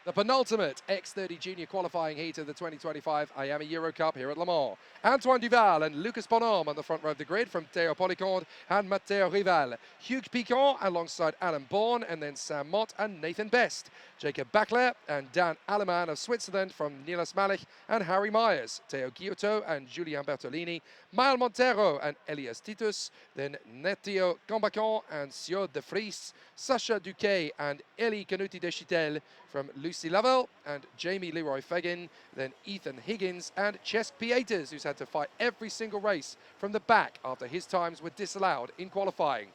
The penultimate X30 Junior qualifying heat of the 2025 Iame Euro Cup here at Le Mans. Antoine Duval and Lucas Bonhomme on the front row of the grid from Théo Policonde and Matteo Rival. Hugues Piquant alongside Alan Bourne, and then Sam Mott and Nathan Best. Jacob Bachler and Dan Aleman of Switzerland from Niels Malich and Harry Myers. Theo Giotto and Julien Bertolini. Maël Montero and Elias Titus. Then Netio Gambacon and Sio de Vries. Sacha Duquet and Elie Canuti de Chitel from Lucy Lovell and Jamie Leroy Fagin. Then Ethan Higgins and Cesc Pieters, who's had to fight every single race from the back after his times were disallowed in qualifying.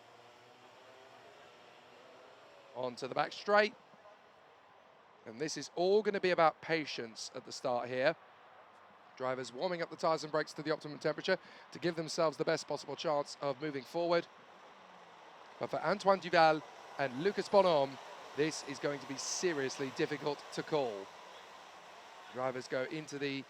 On to the back straight. And this is all going to be about patience at the start here. Drivers warming up the tyres and brakes to the optimum temperature to give themselves the best possible chance of moving forward. But for Antoine Duval and Lucas Bonhomme, this is going to be seriously difficult to call. Drivers go into the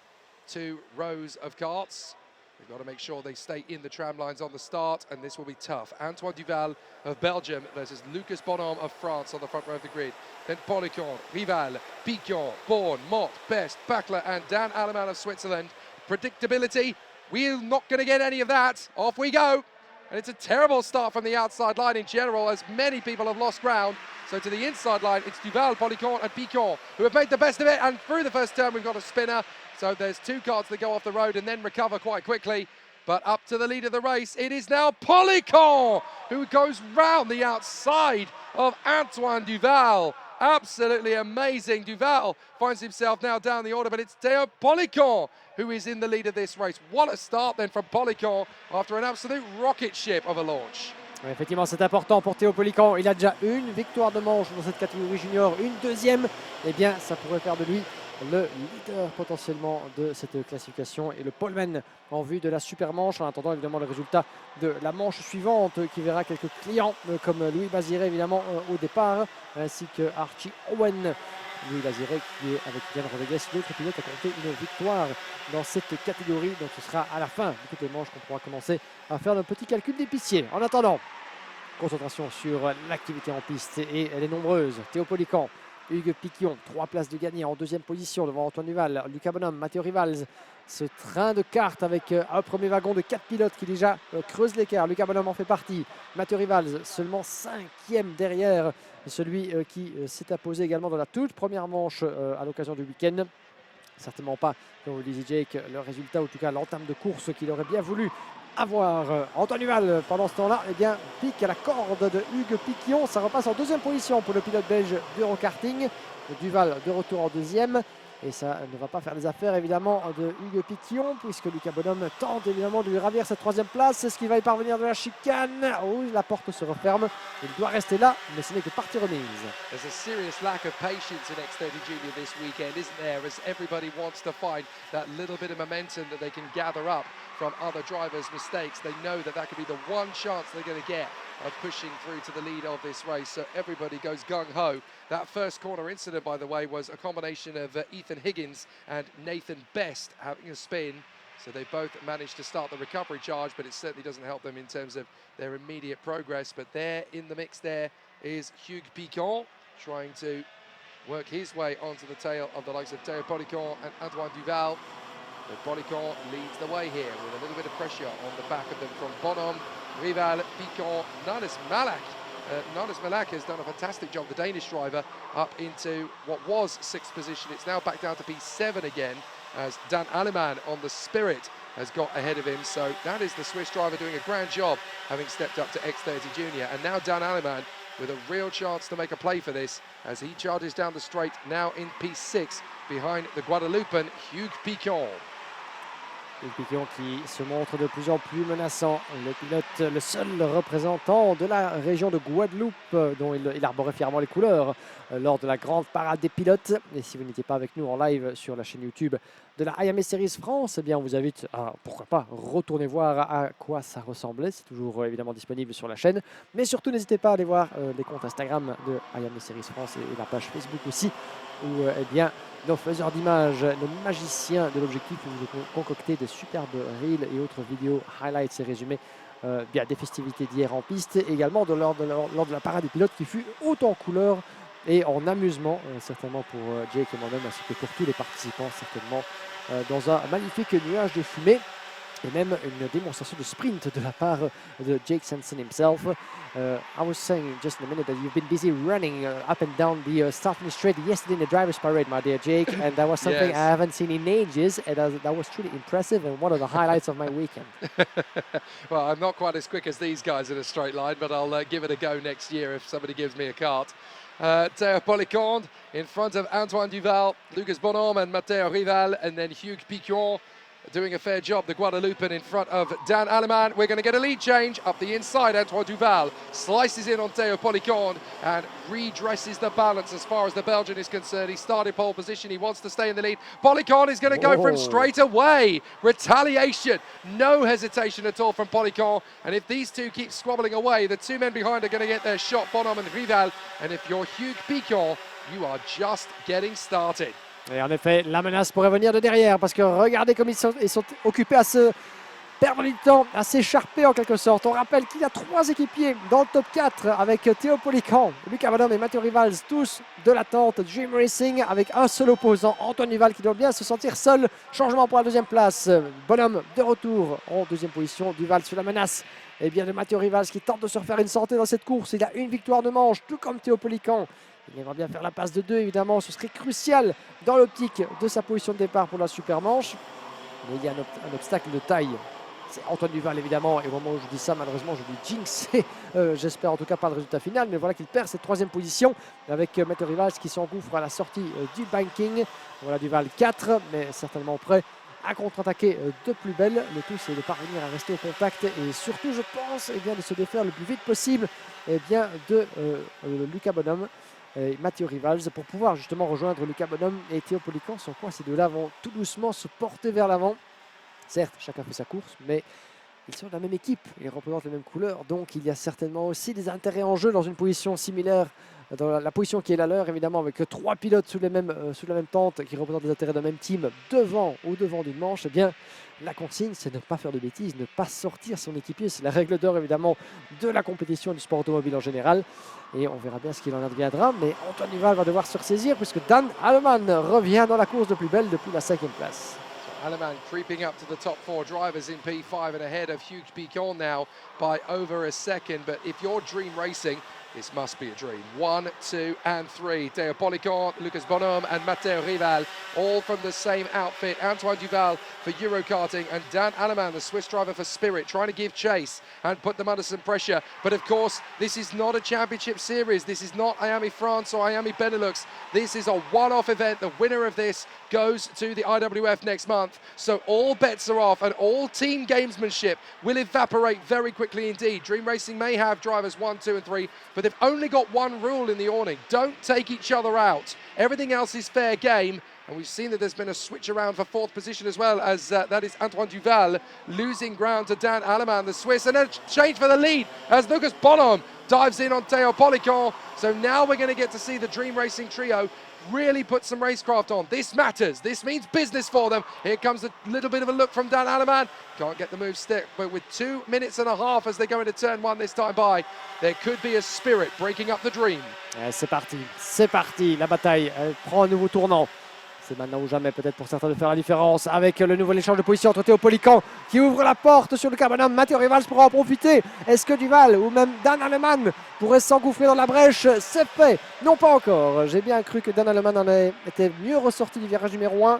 2 rows of karts. They've got to make sure they stay in the tram lines on the start, and this will be tough. Antoine Duval of Belgium versus Lucas Bonhomme of France on the front row of the grid. Then Policonde, Rival, Piquant, Bourne, Mott, Best, Bachler and Dan Aleman of Switzerland. Predictability, we're not going to get any of that. Off we go. And it's a terrible start from the outside line in general, as many people have lost ground. So to the inside line, it's Duval, Policonde and Piquant who have made the best of it. And through the first turn, we've got a spinner. So there's 2 karts that go off the road and then recover quite quickly. But up to the lead of the race, it is now Policonde who goes round the outside of Antoine Duval. Absolutely amazing. Duval finds himself now down the order, but it's Théo Policonde who is in the lead of this race. What a start then from Policonde after an absolute rocket ship of a launch. Effectivement, c'est important pour Théo Policonde. Il a déjà une victoire de manche dans cette catégorie junior, une deuxième. Eh bien, ça pourrait faire de lui le leader potentiellement de cette classification et le poleman en vue de la super manche, en attendant évidemment le résultat de la manche suivante qui verra quelques clients comme Louis Baziré évidemment au départ, ainsi que Archie Owen. Louis Baziré qui est avec Yann Rodriguez, l'autre pilote a compté une victoire dans cette catégorie, donc ce sera à la fin de toutes les manches qu'on pourra commencer à faire le petit calcul d'épicier. En attendant, concentration sur l'activité en piste et elle est nombreuse. Théo Policonde, Hugues Piquant, 3 places de gagné en 2e position devant Antoine Duval, Lucas Bonhomme, Matteo Rivals. Ce train de cartes avec un premier wagon de 4 pilotes qui déjà creuse l'écart. Lucas Bonhomme en fait partie. Matteo Rivals seulement 5e derrière celui qui s'est imposé également dans la toute première manche à l'occasion du week-end. Certainement pas, comme vous le disiez, Jake, le résultat, ou en tout cas l'entame de course qu'il aurait bien voulu avoir. Antoine Duval, pendant ce temps-là, eh bien, pique à la corde de Hugues Piquant. Ça repasse en 2e position pour le pilote belge d'Eurokarting. Duval de retour en 2e. Et ça ne va pas faire les affaires évidemment de Hugues Piquant, puisque Lucas Bonhomme tente évidemment de lui ravir cette 3e place. Est-ce qu'il va y parvenir de la chicane? Oh, la porte se referme. Il doit rester là, mais ce n'est que partie remise. There's a serious lack of patience in X30 Junior this weekend, isn't there? As everybody wants to find that little bit of momentum that they can gather up from other drivers' mistakes. They know that could be the one chance they're going to get of pushing through to the lead of this race. So everybody goes gung-ho. That first corner incident, by the way, was a combination of Ethan Higgins and Nathan Best having a spin. So they both managed to start the recovery charge, but it certainly doesn't help them in terms of their immediate progress. But there in the mix there is Hugues Piquant trying to work his way onto the tail of the likes of Théo Policonde and Antoine Duval. But Policonde leads the way here with a little bit of pressure on the back of them from Bonhomme, Rival, Piquant, Niels Malich. Niels Malich has done a fantastic job, the Danish driver, up into what was 6th position. It's now back down to P7 again, as Dan Aleman on the Spirit has got ahead of him. So that is the Swiss driver doing a grand job, having stepped up to X30 Junior. And now Dan Aleman with a real chance to make a play for this, as he charges down the straight, now in P6, behind the Guadeloupean Hugues Piquant. Hugues Piquant qui se montre de plus en plus menaçant. Le pilote, le seul représentant de la région de Guadeloupe, dont il arborait fièrement les couleurs lors de la grande parade des pilotes. Et si vous n'étiez pas avec nous en live sur la chaîne YouTube de la Iame Series France, eh bien on vous invite à, pourquoi pas, retourner voir à quoi ça ressemblait. C'est toujours évidemment disponible sur la chaîne. Mais surtout, n'hésitez pas à aller voir les comptes Instagram de Iame Series France et la page Facebook aussi, où eh bien, nos faiseurs d'images, nos magiciens de l'objectif, vous ont concocté de superbes reels et autres vidéos, highlights et résumés bien des festivités d'hier en piste, et également lors de la parade des pilotes qui fut haute en couleur et en amusement, certainement pour Jake et moi-même, ainsi que pour tous les participants, certainement, dans un magnifique nuage de fumée. Et même une démonstration de sprint de la part de Jake Sanson himself. I was saying just in a minute that you've been busy running up and down the starting straight yesterday in the driver's parade, my dear Jake, and that was something Yes. I haven't seen in ages, and that was truly impressive and one of the highlights of my weekend. Well, I'm not quite as quick as these guys in a straight line, but I'll give it a go next year if somebody gives me a cart. Théo Policonde in front of Antoine Duval, Lucas Bonhomme and Matteo Rival, and then Hugues Piquon doing a fair job, the Guadeloupean in front of Dan Aleman. We're going to get a lead change up the inside. Antoine Duval slices in on Théo Policonde and redresses the balance as far as the Belgian is concerned. He started pole position. He wants to stay in the lead. Policonde is going to go from straight away. Retaliation. No hesitation at all from Policonde. And if these two keep squabbling away, the two men behind are going to get their shot, Bonhomme and Rival. And if you're Hugues Piquon, you are just getting started. Et en effet, la menace pourrait venir de derrière parce que regardez comme ils sont occupés à se perdre du temps, à s'écharper en quelque sorte. On rappelle qu'il y a 3 équipiers dans le top 4 avec Théo Policonde, Lucas Bonhomme et Matteo Rivals, tous de l'attente. Dream Racing avec un seul opposant, Antoine Duval, qui doit bien se sentir seul. Changement pour la deuxième place. Bonhomme de retour en deuxième position. Duval sur la menace. Et bien de Matteo Rivals qui tente de se refaire une santé dans cette course. Il a une victoire de manche, tout comme Théo Policonde. Il aimerait bien faire la passe de 2, évidemment. Ce serait crucial dans l'optique de sa position de départ pour la super manche. Mais il y a un obstacle de taille. C'est Antoine Duval, évidemment. Et au moment où je dis ça, malheureusement, je dis jinx. J'espère en tout cas pas le résultat final. Mais voilà qu'il perd cette 3e position avec Matteo Rivals qui s'engouffre à la sortie du banking. Voilà Duval 4, mais certainement prêt à contre-attaquer de plus belle. Le tout, c'est de parvenir à rester au contact et surtout, je pense, bien, de se défaire le plus vite possible bien, de Lucas Bonhomme et Matteo Rivals pour pouvoir justement rejoindre Lucas Bonhomme et Théo Policonde. Sans quoi ces deux-là vont tout doucement se porter vers l'avant. Certes, chacun fait sa course, mais ils sont de la même équipe, ils représentent les mêmes couleurs, donc il y a certainement aussi des intérêts en jeu dans une position similaire, dans la position qui est la leur, évidemment, avec 3 pilotes sous la même tente qui représentent les intérêts d'un même team devant d'une manche. Eh bien, la consigne, c'est de ne pas faire de bêtises, ne pas sortir son équipier. C'est la règle d'or, évidemment, de la compétition du sport automobile en général. Et on verra bien ce qu'il en adviendra, mais Antoine Duval va devoir se ressaisir puisque Dan Aleman revient dans la course de plus belle depuis la 5e place. Aleman creeping up to the top 4 drivers in P5 and ahead of Hugues Piquon now by over a second. But if you're Dream Racing, this must be a dream. 1, 2 and 3. Théo Policonde, Lucas Bonhomme and Matteo Rival, all from the same outfit. Antoine Duval for Eurokarting and Dan Aleman, the Swiss driver for Spirit, trying to give chase and put them under some pressure. But of course, this is not a championship series. This is not Iame France or Iame Benelux. This is a one-off event. The winner of this goes to the IWF next month. So all bets are off and all team gamesmanship will evaporate very quickly indeed. Dream Racing may have drivers 1, 2 and 3, but they've only got one rule in the awning. Don't take each other out. Everything else is fair game. And we've seen that there's been a switch around for 4th position as well, as that is Antoine Duval losing ground to Dan Aleman, the Swiss. And a change for the lead as Lucas Bonhomme dives in on Théo Policonde. So now we're going to get to see the Dream Racing trio really put some racecraft on. This matters. This means business for them. Here comes a little bit of a look from Dan Aleman. Can't get the move stick, but with 2 minutes and a half as they go into turn 1 this time by, there could be a Spirit breaking up the dream. C'est parti. La bataille elle prend un nouveau tournant. C'est maintenant ou jamais peut-être pour certains de faire la différence avec le nouvel échange de position entre Théo Policonde qui ouvre la porte sur le Bonhomme. Matteo Rivals pourra en profiter. Est-ce que Duval ou même Dan Aleman pourrait s'engouffrer dans la brèche? C'est fait. Non, pas encore. J'ai bien cru que Dan Aleman en était mieux ressorti du virage numéro 1.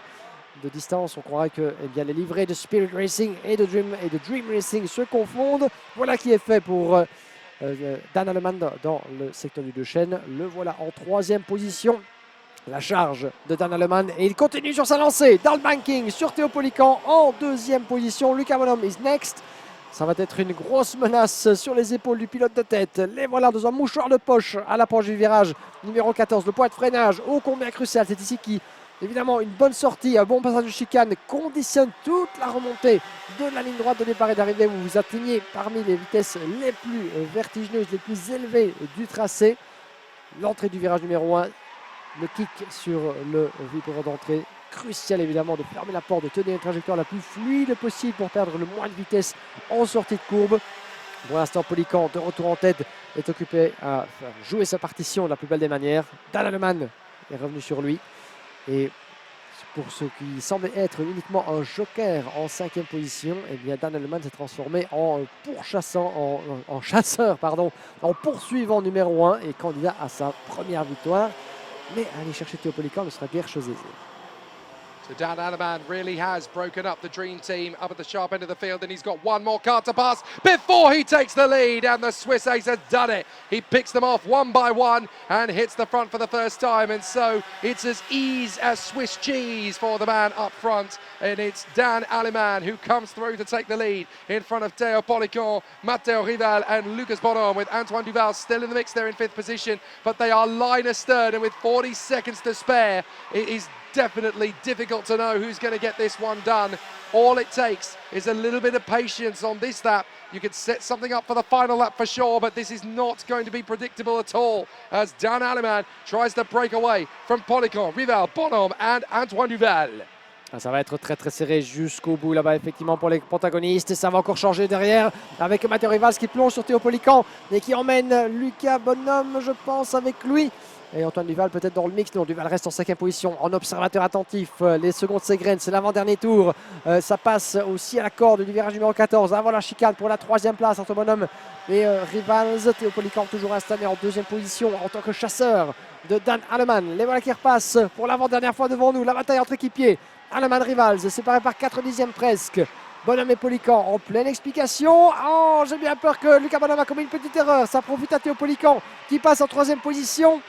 De distance, on croirait que bien, les livrets de Spirit Racing et de Dream Racing se confondent. Voilà qui est fait pour Dan Aleman dans le secteur du deux chaînes. Le voilà en 3e position. La charge de Dan Aleman et il continue sur sa lancée dans le banking sur Théo Policonde en 2e position. Lucas Bonhomme is next. Ça va être une grosse menace sur les épaules du pilote de tête. Les voilà dans un mouchoir de poche à l'approche du virage numéro 14. Le point de freinage ô combien crucial. C'est ici qui, évidemment, une bonne sortie, un bon passage de chicane conditionne toute la remontée de la ligne droite de départ et d'arrivée où vous atteignez parmi les vitesses les plus vertigineuses, les plus élevées du tracé. L'entrée du virage numéro 1. Le kick sur le vibreur d'entrée, crucial évidemment de fermer la porte, de tenir une trajectoire la plus fluide possible pour perdre le moins de vitesse en sortie de courbe. Pour l'instant, Policonde de retour en tête est occupé à faire jouer sa partition de la plus belle des manières. Dan Aleman est revenu sur lui. Et pour ce qui semblait être uniquement un joker en 5e position, eh bien Dan Aleman s'est transformé en chasseur, en poursuivant numéro 1 et candidat à sa première victoire. Mais aller chercher Théo Polican ne sera guère chose aisée. So Dan Aleman really has broken up the dream team up at the sharp end of the field, and he's got one more card to pass before he takes the lead, and the Swiss ace has done it. He picks them off one by one and hits the front for the first time, and so it's as easy as Swiss cheese for the man up front, and it's Dan Aleman who comes through to take the lead in front of Théo Polican, Matteo Rival and Lucas Bonhomme, with Antoine Duval still in the mix there in 5th position, but they are line astern, and with 40 seconds to spare, it is definitely difficult to know who's going to get this one done. All it takes is a little bit of patience on this lap. You could set something up for the final lap for sure, but this is not going to be predictable at all as Dan Aleman tries to break away from Polican, Rival, Bonhomme and Antoine Duval. Ça va être très très serré jusqu'au bout là-bas effectivement pour les protagonistes. Et ça va encore changer derrière avec Matteo Rivas qui plonge sur Théo Polican et qui emmène Lucas Bonhomme, je pense, avec lui. Et Antoine Duval peut-être dans le mix. Non, Duval reste en 5e position en observateur attentif. Les secondes s'égrènent, c'est l'avant-dernier tour. Ça passe aussi à la corde du virage numéro 14 avant la chicane pour la 3e place entre Bonhomme et Rivals. Théo Polican toujours installé en 2e position en tant que chasseur de Dan Aleman. Les voilà qui repassent pour l'avant-dernière fois devant nous. La bataille entre équipiers. Aleman Rivals séparé par 4 dixièmes presque. Bonhomme et Polican en pleine explication. Oh, j'ai bien peur que Lucas Bonhomme a commis une petite erreur. Ça profite à Théo Polican qui passe en 3e position.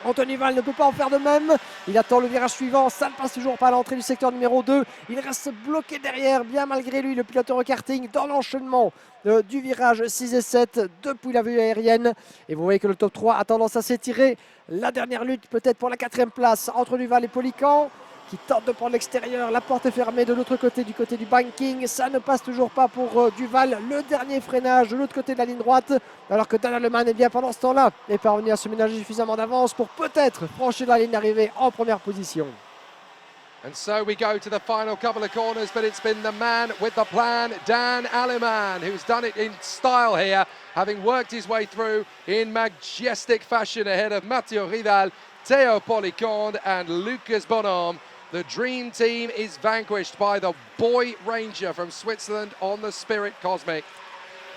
Antoine Duval ne peut pas en faire de même. Il attend le virage suivant. Ça ne passe toujours pas à l'entrée du secteur numéro 2. Il reste bloqué derrière, bien malgré lui, le pilote en karting dans l'enchaînement du virage 6 et 7 depuis la vue aérienne. Et vous voyez que le top 3 a tendance à s'étirer. La dernière lutte peut-être pour la 4e place entre Duval et Polican, qui tente de prendre l'extérieur. La porte est fermée de l'autre côté, du côté du banking. Ça ne passe toujours pas pour Duval. Le dernier freinage de l'autre côté de la ligne droite. Alors que Dan Aleman, pendant ce temps-là, est parvenu à se ménager suffisamment d'avance pour peut-être franchir la ligne d'arrivée en première position. And so we go to the final couple of corners, but it's been the man with the plan, Dan Aleman, who's done it in style here, having worked his way through in majestic fashion ahead of Matteo Rival, Théo Polican and Lucas Bonhomme. The dream team is vanquished by the boy ranger from Switzerland on the Spirit Cosmic.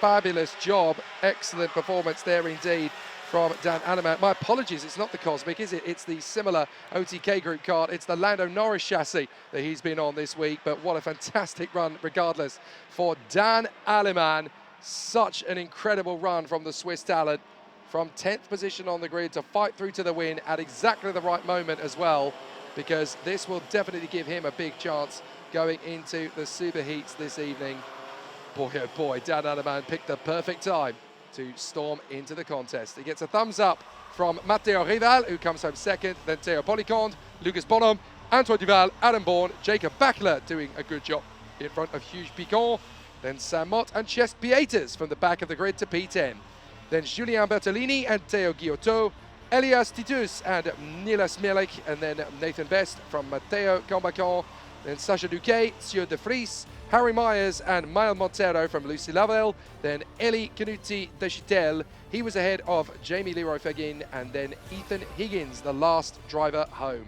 Fabulous job, excellent performance there indeed from Dan Aleman. My apologies, it's not the Cosmic, is it? It's the similar OTK group card. It's the Lando Norris chassis that he's been on this week, but what a fantastic run regardless for Dan Aleman. Such an incredible run from the Swiss talent, from 10th position on the grid to fight through to the win at exactly the right moment as well, because this will definitely give him a big chance going into the super heats this evening. Boy, oh boy, Dan Aleman picked the perfect time to storm into the contest. He gets a thumbs up from Matteo Rival, who comes home 2nd, then Théo Polican, Lucas Bonhomme, Antoine Duval, Adam Bourne, Jacob Bachler doing a good job in front of Hugues Picon, then Sam Mott and Chest Pieters from the back of the grid to P10. Then Julien Bertolini and Théo Guillotot, Elias Titus and Nilas Mielik, and then Nathan Best from Matteo Cambacan, then Sacha Duquet, Sieur de Vries, Harry Myers and Maël Montero from Lucie Lavelle, then Eli Canuti Deschitel, he was ahead of Jamie Leroy-Fegin, and then Ethan Higgins, the last driver home.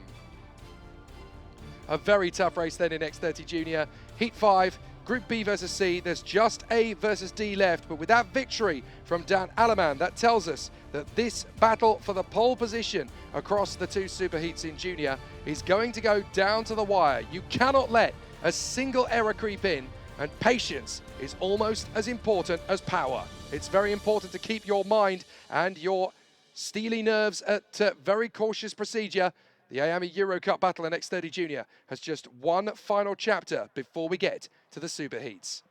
A very tough race then in X30 Junior. Heat 5, Group B versus C, there's just A versus D left, but with that victory from Dan Aleman, that tells us that this battle for the pole position across the 2 superheats in Junior is going to go down to the wire. You cannot let a single error creep in, and patience is almost as important as power. It's very important to keep your mind and your steely nerves at very cautious procedure. The Iame Euro Cup battle in X30 Junior has just one final chapter before we get to the superheats.